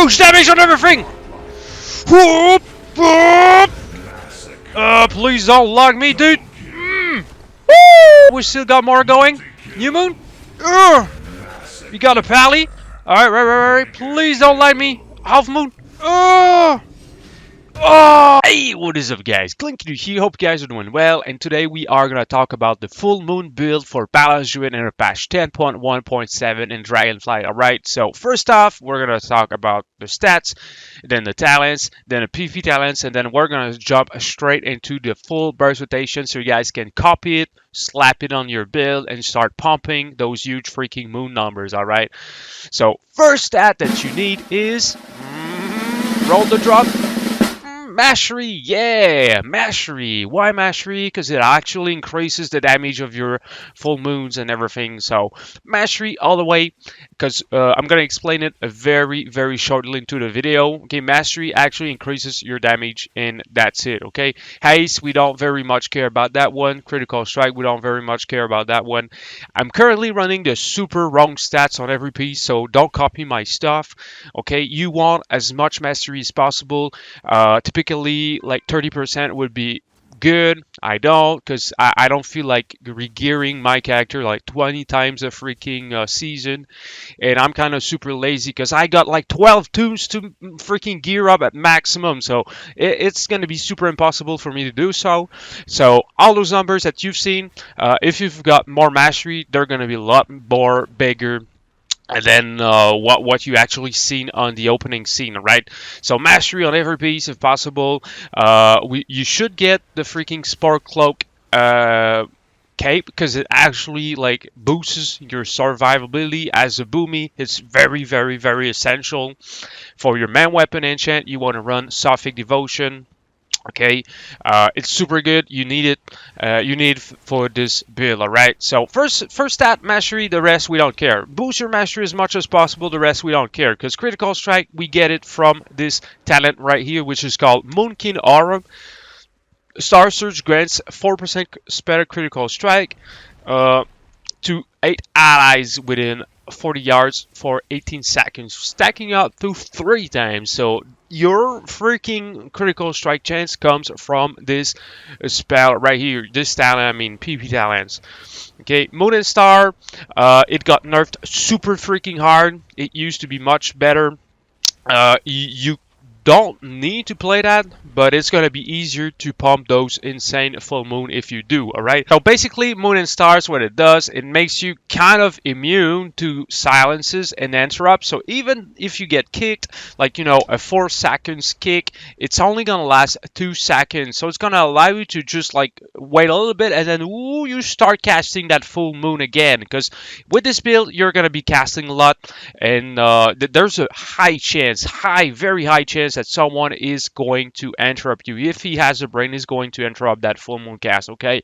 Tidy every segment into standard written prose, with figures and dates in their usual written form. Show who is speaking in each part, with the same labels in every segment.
Speaker 1: huge damage on everything! Whoop, whoop. Please don't log me, dude! Woo! We still got more going. New Moon? You got a pally? Alright, right. Please don't light me. Half Moon. Hey, what is up guys? Clinky here, hope you guys are doing well, and today we are going to talk about the full moon build for Balance Druid in patch 10.1.7 in Dragonflight. Alright, so first off, we're going to talk about the stats, then the talents, then the PvP talents, and then we're going to jump straight into the full burst rotation so you guys can copy it, slap it on your build, and start pumping those huge freaking moon numbers, alright? So first stat that you need is, roll the drop. Mastery, yeah, mastery. Why mastery? Because it actually increases the damage of your full moons and everything. So mastery all the way, because I'm gonna explain it very shortly into the video. Okay, mastery actually increases your damage, and that's it. Okay, haste, we don't very much care about that one. Critical strike, we don't very much care about that one. I'm currently running the super wrong stats on every piece, so don't copy my stuff. Okay, you want as much mastery as possible. Typically like 30% would be good. I don't, because I don't feel like re-gearing my character like 20 times a freaking season, and I'm kind of super lazy because I got like 12 tunes to freaking gear up at maximum, so it's going to be super impossible for me to do so. So all those numbers that you've seen, if you've got more mastery, they're going to be a lot more bigger and then what you actually seen on the opening scene, right? So mastery on every piece if possible. You should get the freaking Spark Cloak cape, because it actually like boosts your survivability as a Boomy. It's very essential for your man weapon enchant. You want to run Sophic Devotion. Okay, it's super good. You need it. You need for this build. All right. So first stat mastery. The rest we don't care. Boost your mastery as much as possible. The rest we don't care, because critical strike we get it from this talent right here, which is called Moonkin Aura. Star Surge grants 4% better critical strike to 8 allies within 40 yards for 18 seconds, stacking up to 3 times. So your freaking critical strike chance comes from this spell right here. This talent, I mean PvP talents. Okay, Moon and Star, it got nerfed super freaking hard. It used to be much better. You don't need to play that, but it's gonna be easier to pump those insane full moon if you do. All right, so basically Moon and Stars, what it does, it makes you kind of immune to silences and interrupts. So even if you get kicked, like, you know, a 4 seconds kick, it's only gonna last 2 seconds, so it's gonna allow you to just like wait a little bit, and then you start casting that full moon again, because with this build you're gonna be casting a lot, and there's a high chance, very high chance that someone is going to interrupt you. If he has a brain, he's going to interrupt that full moon cast. Okay,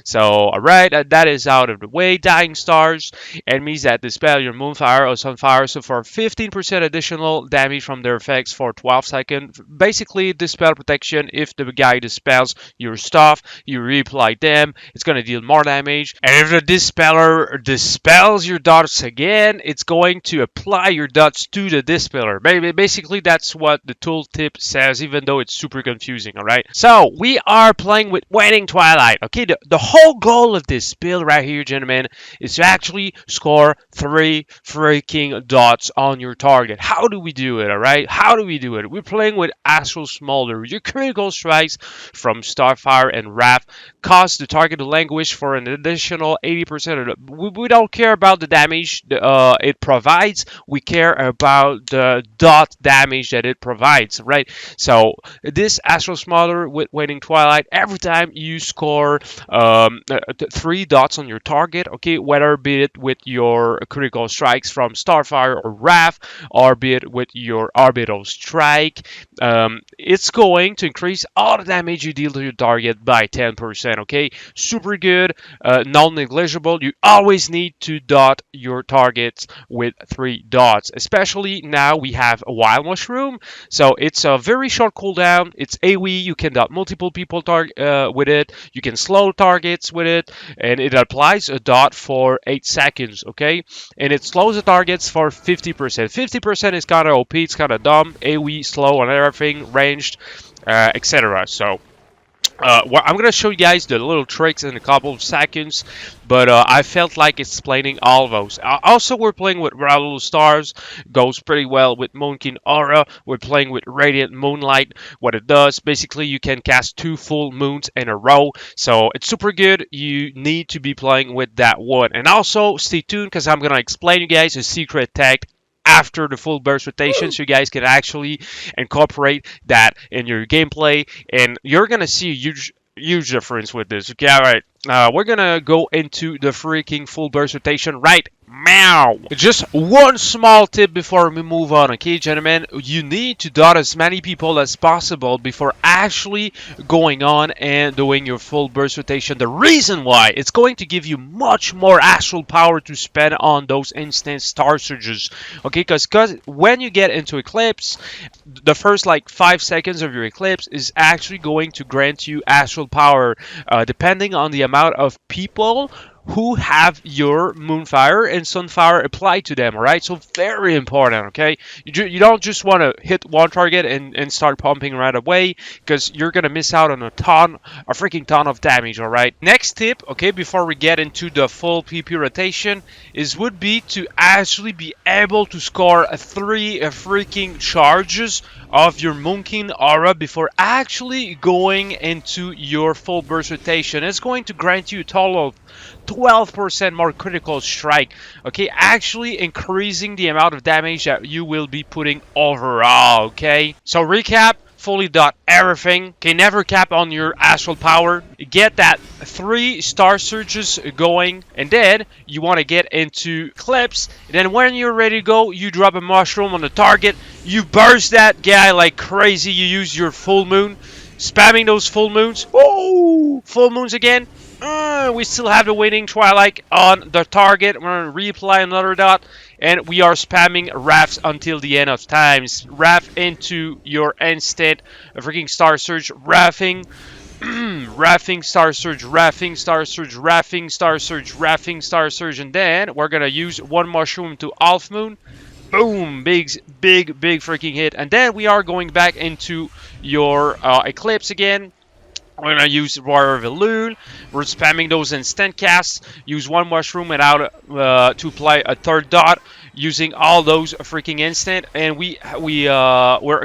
Speaker 1: so alright, that is out of the way. Dying Stars, enemies that dispel your Moonfire or Sunfire, so for 15% additional damage from their effects for 12 seconds. Basically dispel protection. If the guy dispels your stuff, you reapply them, it's going to deal more damage. And if the dispeller dispels your dots again, it's going to apply your dots to the dispeller. Basically that's what the tooltip says, even though it's super confusing. All right, so we are playing with Waning Twilight. Okay, the whole goal of this build right here, gentlemen, is to actually score 3 freaking dots on your target. How do we do it? All right, how do we do it? We're playing with Astral Smolder. Your critical strikes from Starfire and Wrath cause the target to languish for an additional 80% of the... We don't care about the damage it provides. We care about the dot damage that it provides, right? So this Astral Smolder with Waning Twilight, every time you score 3 dots on your target, okay, whether be it with your critical strikes from Starfire or Wrath, or be it with your Orbital Strike, it's going to increase all the damage you deal to your target by 10%. Okay, super good, non-negligible. You always need to dot your targets with 3 dots, especially now we have a Wild Mushroom. So So it's a very short cooldown. It's AoE. You can dot multiple people with it. You can slow targets with it, and it applies a dot for 8 seconds. Okay, and it slows the targets for 50%. 50% is kind of OP. It's kind of dumb. AoE, slow on everything, ranged, etc. So. Well, I'm gonna show you guys the little tricks in a couple of seconds, but I felt like explaining all of those. Also, we're playing with Raul Stars, goes pretty well with Moonkin Aura. We're playing with Radiant Moonlight. What it does, basically, you can cast 2 full moons in a row, so it's super good. You need to be playing with that one, and also stay tuned because I'm gonna explain you guys a secret tech after the full burst rotation, so you guys can actually incorporate that in your gameplay, and you're gonna see a huge difference with this. Okay, all right, we're gonna go into the freaking full burst rotation right now. Just one small tip before we move on, okay, gentlemen. You need to dot as many people as possible before actually going on and doing your full burst rotation. The reason why, it's going to give you much more astral power to spend on those instant star surges, okay, because when you get into Eclipse, the first like 5 seconds of your Eclipse is actually going to grant you astral power, depending on the amount of people who have your Moonfire and Sunfire applied to them, alright? So very important, okay? You don't just want to hit one target and start pumping right away, because you're going to miss out on a freaking ton of damage, alright? Next tip, okay, before we get into the full PP rotation, would be to actually be able to score 3 freaking charges of your Moonkin Aura before actually going into your full burst rotation. It's going to grant you a total of 12% more critical strike, okay, actually increasing the amount of damage that you will be putting overall, okay? So recap, fully dot everything, okay, never cap on your astral power, get that 3 star surges going, and then you want to get into Eclipse, and then when you're ready to go, you drop a mushroom on the target, you burst that guy like crazy, you use your full moon, spamming those full moons, oh, full moons again. We still have the Waning Twilight on the target. We're going to reapply another dot, and we are spamming Rafts until the end of times. Raft into your instant freaking Star Surge, Rafting, Rafting, Star Surge, Rafting, Star Surge, Rafting, Star Surge, Rafting, Star Surge, and then we're going to use one Mushroom to Half Moon. Boom, big freaking hit. And then we are going back into your Eclipse again. We're going to use Warrior of Elune. We're spamming those instant casts. Use one mushroom without to apply a third dot. Using all those freaking instant. And we're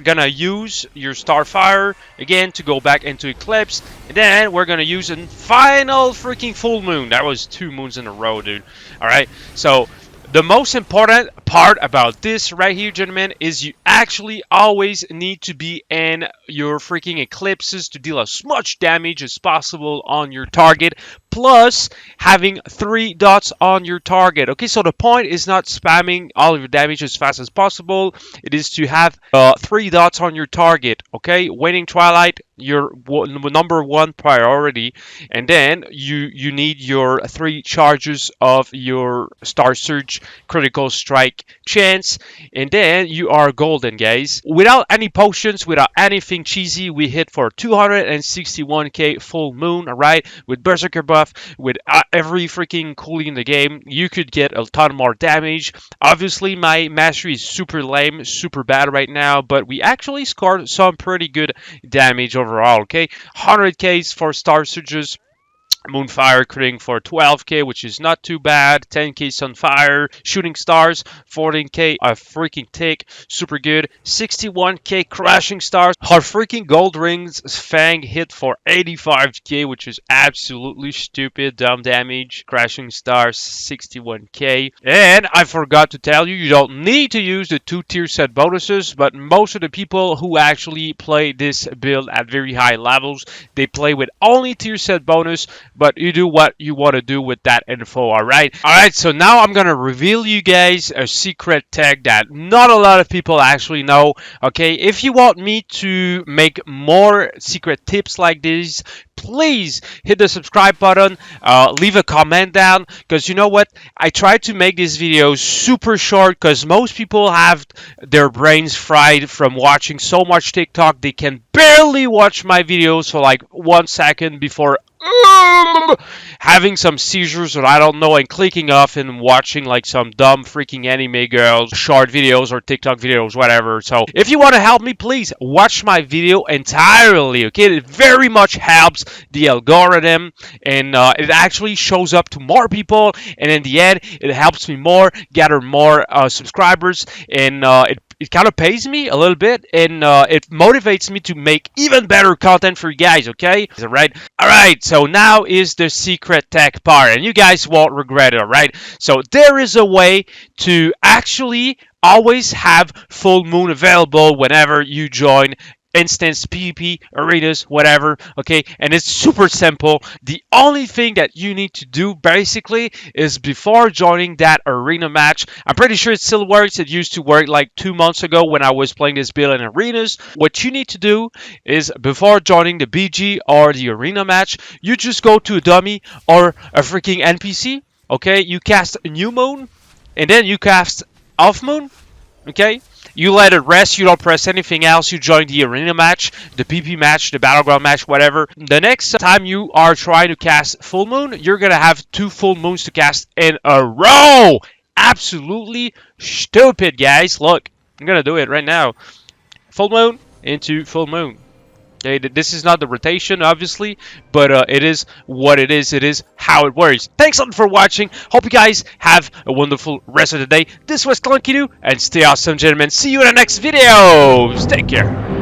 Speaker 1: going to use your Starfire again to go back into Eclipse. And then we're going to use a final freaking full moon. That was 2 moons in a row, dude. Alright, so the most important part about this right here, gentlemen, is you actually always need to be in your freaking Eclipses to deal as much damage as possible on your target, plus having 3 dots on your target. Okay, so the point is not spamming all of your damage as fast as possible. It is to have 3 dots on your target. Okay, Waning Twilight, your number 1 priority, and then you need your 3 charges of your Star Surge critical strike chance, and then you are golden, guys. Without any potions, without anything cheesy, we hit for 261k full moon, alright? With Berserker buff, with every freaking coolie in the game, you could get a ton more damage. Obviously, my mastery is super lame, super bad right now, but we actually scored some pretty good damage overall, okay? 100k for Star Surges. Moonfire critting for 12k, which is not too bad. 10k Sunfire, Shooting Stars, 14k, a freaking tick, super good. 61k Crashing Stars. Our freaking Gold Rings Fang hit for 85k, which is absolutely stupid, dumb damage. Crashing Stars, 61k. And I forgot to tell you, you don't need to use the 2 tier set bonuses, but most of the people who actually play this build at very high levels, they play with only tier set bonus, but you do what you want to do with that info, alright? Alright, so now I'm going to reveal you guys a secret tech that not a lot of people actually know, okay? If you want me to make more secret tips like this, please hit the subscribe button, leave a comment down, because you know what? I try to make these videos super short because most people have their brains fried from watching so much TikTok they can barely watch my videos for like 1 second before having some seizures or I don't know and clicking off and watching like some dumb freaking anime girls short videos or TikTok videos, whatever. So if you want to help me, please watch my video entirely, okay? It very much helps the algorithm, and it actually shows up to more people, and in the end it helps me more gather more subscribers, and it kind of pays me a little bit, and it motivates me to make even better content for you guys, okay? Alright, so now is the secret tech part, and you guys won't regret it, alright? So there is a way to actually always have full moon available whenever you join instance, PvP, arenas, whatever, okay? And it's super simple. The only thing that you need to do basically is before joining that arena match, I'm pretty sure it still works. It used to work like 2 months ago when I was playing this build in arenas. What you need to do is before joining the BG or the arena match, you just go to a dummy or a freaking NPC, okay? You cast a new moon, and then you cast off moon, okay? You let it rest, you don't press anything else, you join the arena match, the PP match, the battleground match, whatever. The next time you are trying to cast full moon, you're gonna have 2 full moons to cast in a row! Absolutely stupid, guys. Look, I'm gonna do it right now. Full moon into full moon. Okay, this is not the rotation, obviously, but it is what it is. It is how it works. Thanks a lot for watching. Hope you guys have a wonderful rest of the day. This was Clunky, and stay awesome, gentlemen. See you in the next videos. Take care.